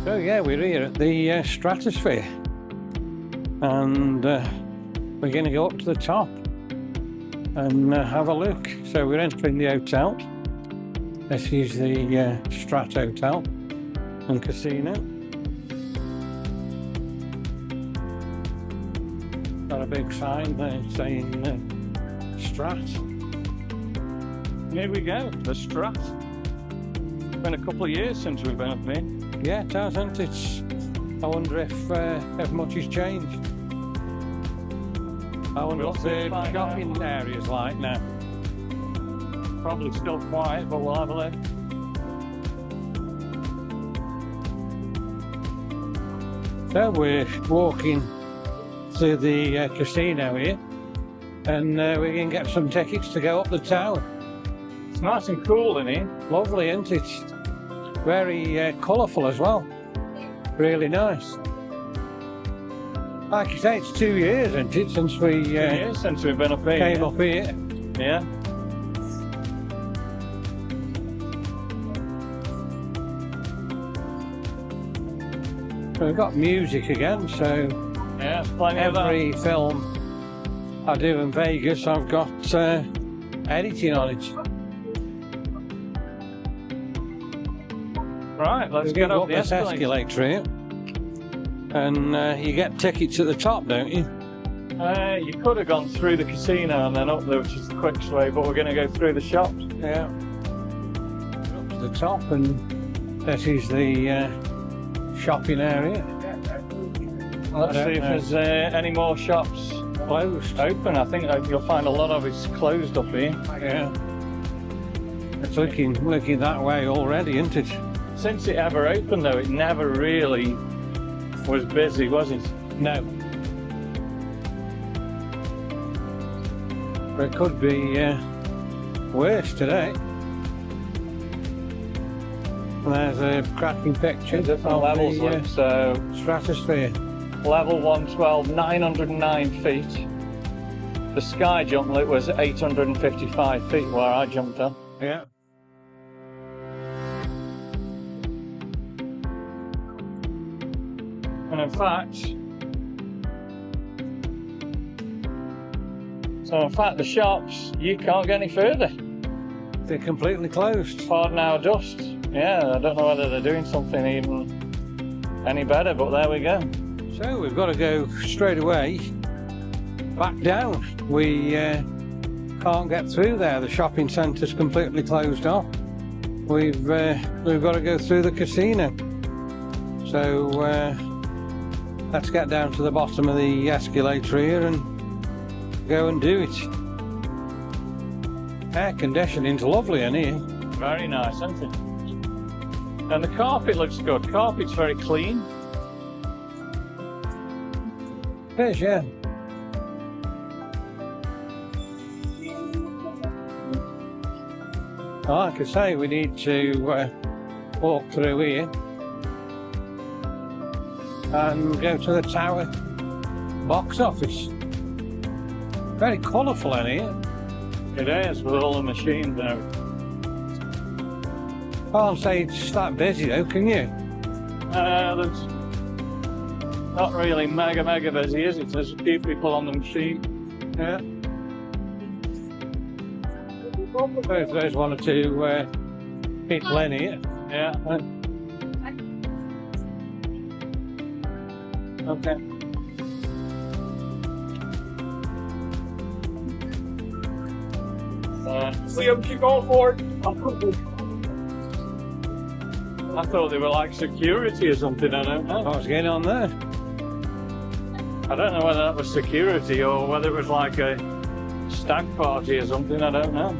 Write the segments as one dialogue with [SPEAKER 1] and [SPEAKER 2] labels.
[SPEAKER 1] So yeah, we're here at the Stratosphere, and we're going to go up to the top and have a look. So we're entering the hotel. This is the Strat Hotel and Casino. Got a big sign there saying Strat. Here we go, the Strat. It's been a couple of years since we've been up here. Yeah, it hasn't. I wonder if much has changed. I wonder what the shopping area's like now. Probably still quiet, but we'll have a look. So we're walking to the casino here, and we can get some tickets to go up the tower. It's nice and cool in here. Lovely, isn't it? Very colourful as well. Really nice. Like you say, it's 2 years, isn't it, since we 2 years since we've been up here. Came up here. Yeah. We've got music again, so yeah, every film I do in Vegas, I've got editing on it. Right, let's get up the escalator here. And you get tickets at the top, don't you? You could have gone through the casino and then up there, which is the quickest way, but we're going to go through the shops. Yeah. Up to the top, and this is the shopping area. Let's see if there's any more shops closed. Open. I think you'll find a lot of it's closed up here. Yeah. It's looking that way already, isn't it? Since it ever opened, though, it never really was busy, was it? No. But it could be worse today. There's a cracking picture. Different levels, so Stratosphere. Level 112, 909 feet. The sky jump was 855 feet where I jumped up. Yeah. And in fact, the shops, you can't get any further. They're completely closed. Pardon our dust. Yeah, I don't know whether they're doing something even any better, but there we go. So we've got to go straight away back down. We can't get through there. The shopping centre's completely closed off. We've got to go through the casino. So let's get down to the bottom of the escalator here and go and do it. Air conditioning's lovely in here. Very nice, isn't it? And the carpet looks good. Carpet's very clean. It is, yeah. Like I say, we need to walk through here and go to the tower box office. Very colourful in here. It is, with all the machines now. Can't say it's that busy though, can you? There's not really mega busy, is it? There's a few people on the machine. Yeah. There's one or two people in here. Yeah. Okay. See them keep going forward. I thought they were like security or something, I don't know. I was getting on there. I don't know whether that was security or whether it was like a stag party or something, I don't know.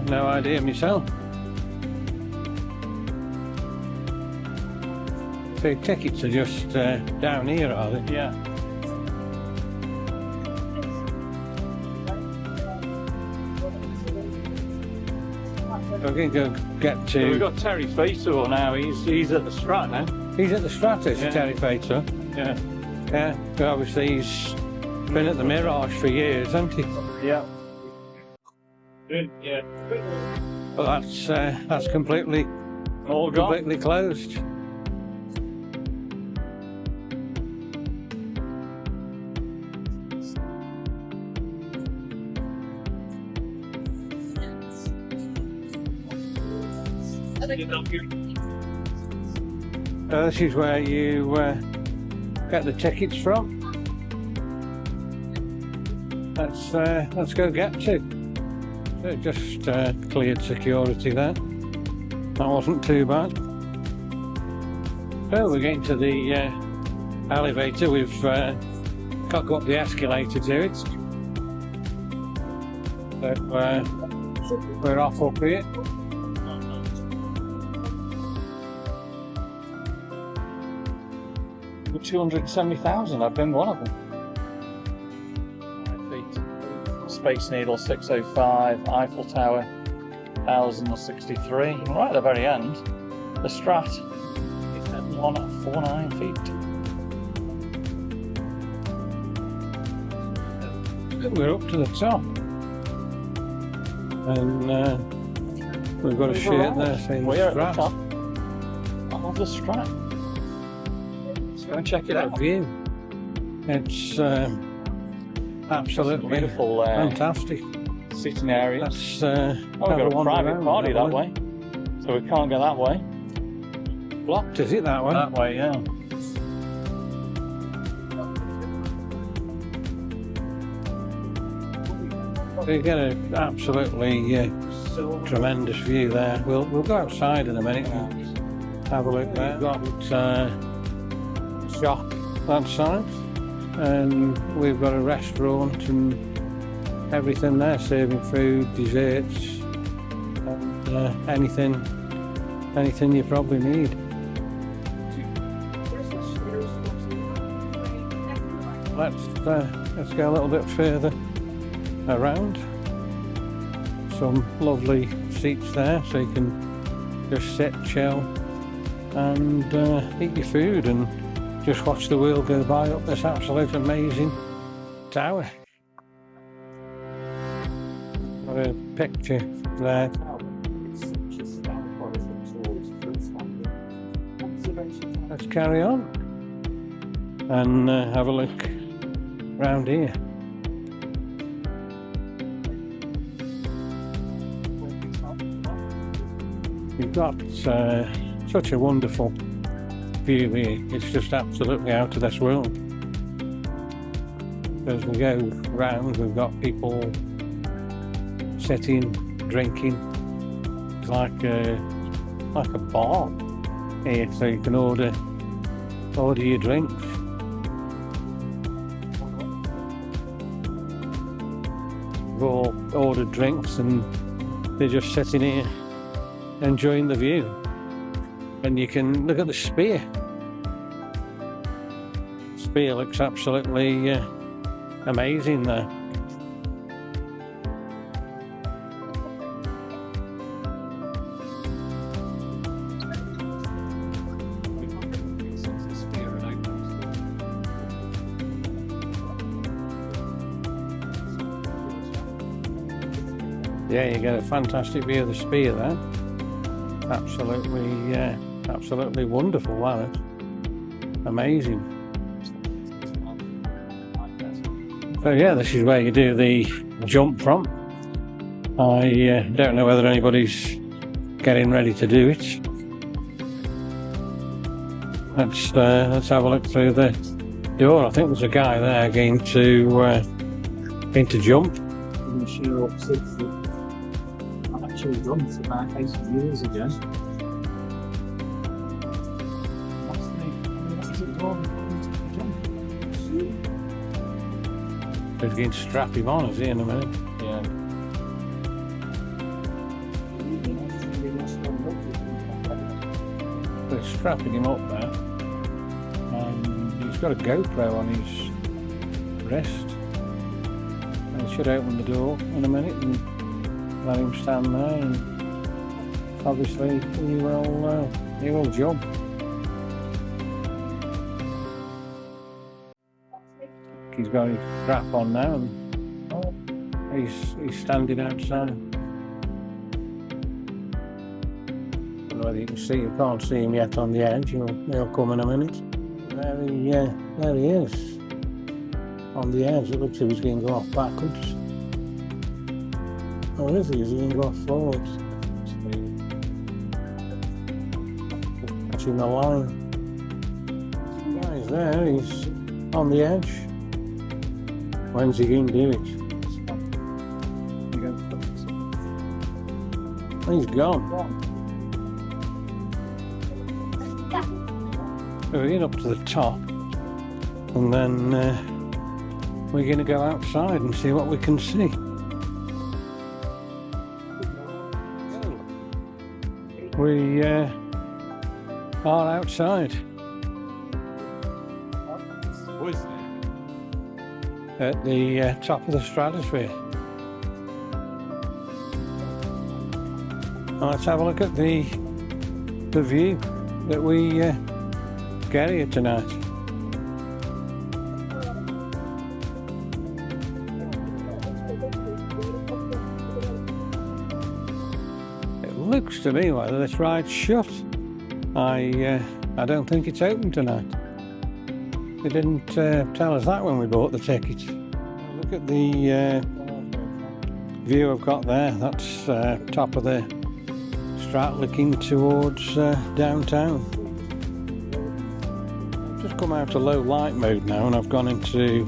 [SPEAKER 1] No idea myself. The tickets are just down here, are they? Yeah. We're going to go get to... So we've got Terry Fator now. He's at the Strat now. He's at the Strat, yeah. Terry Fator. Yeah. Yeah. But obviously he's been at the Mirage for years, hasn't he? Yeah. Yeah. But that's completely all gone. Completely closed. This is where you get the tickets from. Let's go get to. So just cleared security there. That wasn't too bad. So we're getting to the elevator. We've got to go up the escalator to it. So we're off up here. 270,000. I've been one of them. 5 feet. Space Needle 605. Eiffel Tower 1063. Right at the very end, the Strat is at 149 feet. We're up to the top, and we've got a shirt there saying the Strat. At the top. I love the Strat. Go and check it out. View. It's absolutely beautiful, fantastic sitting area. That's we've got a private party that way, so we can't go that way. Blocked, is it that way? That way, yeah. So you get an absolutely tremendous view there. We'll go outside in a minute and have a look there. We've got shop that side, and we've got a restaurant and everything there, serving food, desserts, and anything you probably need. Let's go a little bit further around. Some lovely seats there, so you can just sit, chill, and eat your food and just watch the world go by up this absolute amazing tower. Got a picture there. Let's carry on and have a look round here. You've got such a wonderful view here. It's just absolutely out of this world. As we go round, we've got people sitting, drinking. It's like a bar here, so you can order your drinks. We've all ordered drinks and they're just sitting here enjoying the view. And you can look at the spear. The spear looks absolutely amazing there. Yeah, you get a fantastic view of the spear there. Absolutely wonderful, wow, it's amazing. So yeah, this is where you do the jump from. I don't know whether anybody's getting ready to do it. Let's have a look through the door. I think there's a guy there going to jump.
[SPEAKER 2] I'm sure up 6 foot. I've actually done it about 8 years ago.
[SPEAKER 1] They're going to strap him on, is he, in a minute? Yeah. They're strapping him up there. He's got a GoPro on his wrist. And he should open the door in a minute and let him stand there. And obviously, he will jump. He's got his strap on now, and he's standing outside. I don't know whether you can see. You can't see him yet on the edge. He'll come in a minute. There he is on the edge. It looks as if he's going to go off backwards. Or is he? Is he going to go off forwards? catching the line. The guy's there, he's on the edge. When's he going to do it? He's gone. So we're getting up to the top, and then we're going to go outside and see what we can see. We are outside at the top of the stratosphere. Let's have a look at the view that we get here tonight. It looks to me like this ride's shut. I don't think it's open tonight. They didn't tell us that when we bought the ticket. Look at the view I've got there. That's top of the Strat looking towards downtown. I've just come out of low light mode now, and I've gone into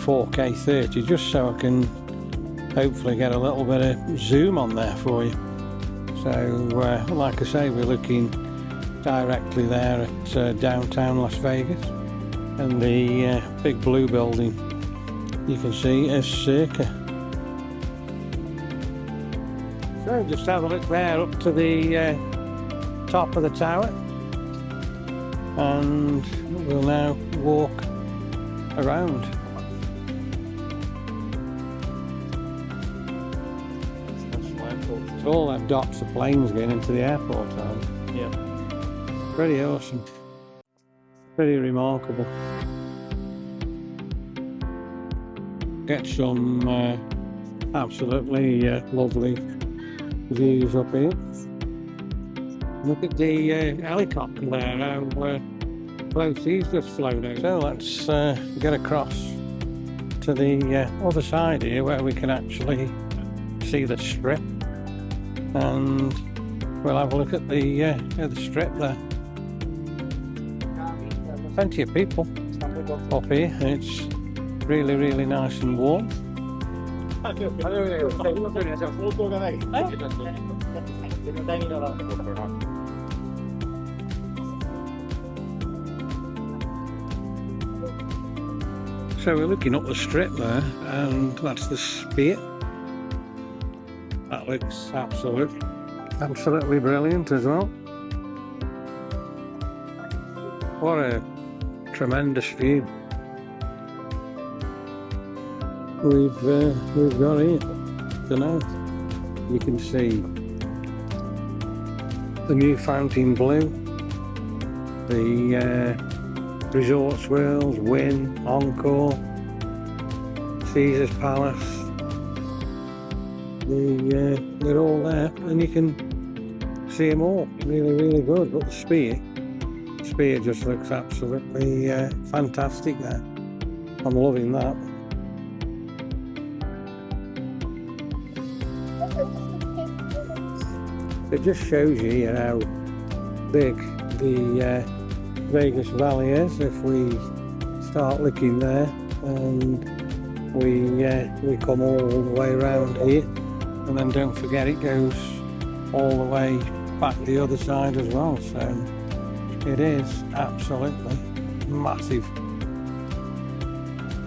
[SPEAKER 1] 4K 30 just so I can hopefully get a little bit of zoom on there for you. So like I say, we're looking directly there at downtown Las Vegas, and the big blue building you can see is Circa. So just have a look there up to the top of the tower, and we'll now walk around. It's all them dots of planes going into the airport, aren't they? Yeah. Pretty awesome. Pretty remarkable. Get some absolutely lovely views up here. Look at the helicopter there, how close he's just flown over. So let's get across to the other side here where we can actually see the strip, and we'll have a look at the strip there. Plenty of people up here, it's really, really nice and warm. So we're looking up the strip there, and that's the spear. That looks absolutely brilliant as well. What a tremendous view we've got here tonight. You can see the new Fountain Blue, the Resorts World, Wynn, Encore, Caesar's Palace. They're all there, and you can see them all really, really good. But the spear just looks absolutely fantastic there. I'm loving that. It just shows you here how big the Vegas Valley is. If we start looking there, and we come all the way around here, and then don't forget it goes all the way back the other side as well. So it is absolutely massive.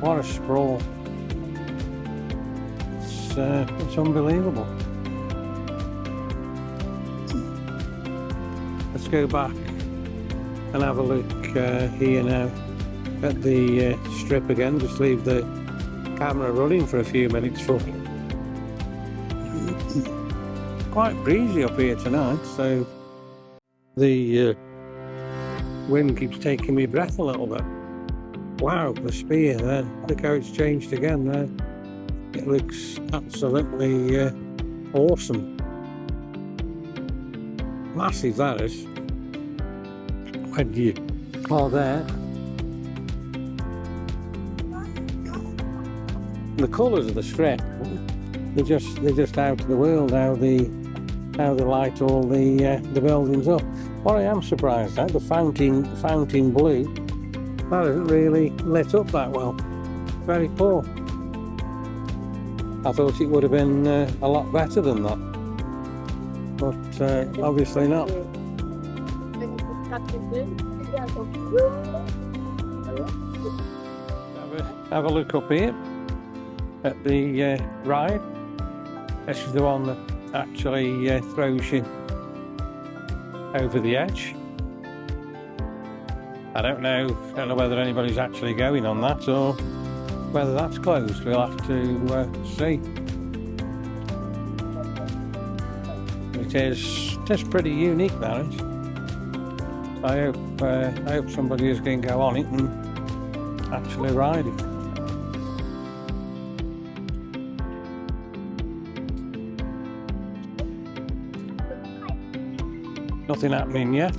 [SPEAKER 1] What a sprawl! It's unbelievable. Let's go back and have a look here now at the strip again. Just leave the camera running for a few minutes for me. Quite breezy up here tonight, so the wind keeps taking me breath a little bit. Wow, the spear there. Look how it's changed again there. It looks absolutely awesome. Massive that is. When you are there, the colours of the strip, they're just out of the world. How they light all the buildings up. What I am surprised at, the fountain blue, that isn't really lit up that well. Very poor. I thought it would have been a lot better than that, but obviously not. Have a look up here at the ride. This is the one that actually throws you over the edge. I don't know whether anybody's actually going on that or whether that's closed. We'll have to see. It is pretty unique, that is. I hope somebody is going to go on it and actually ride it. Nothing happening yet.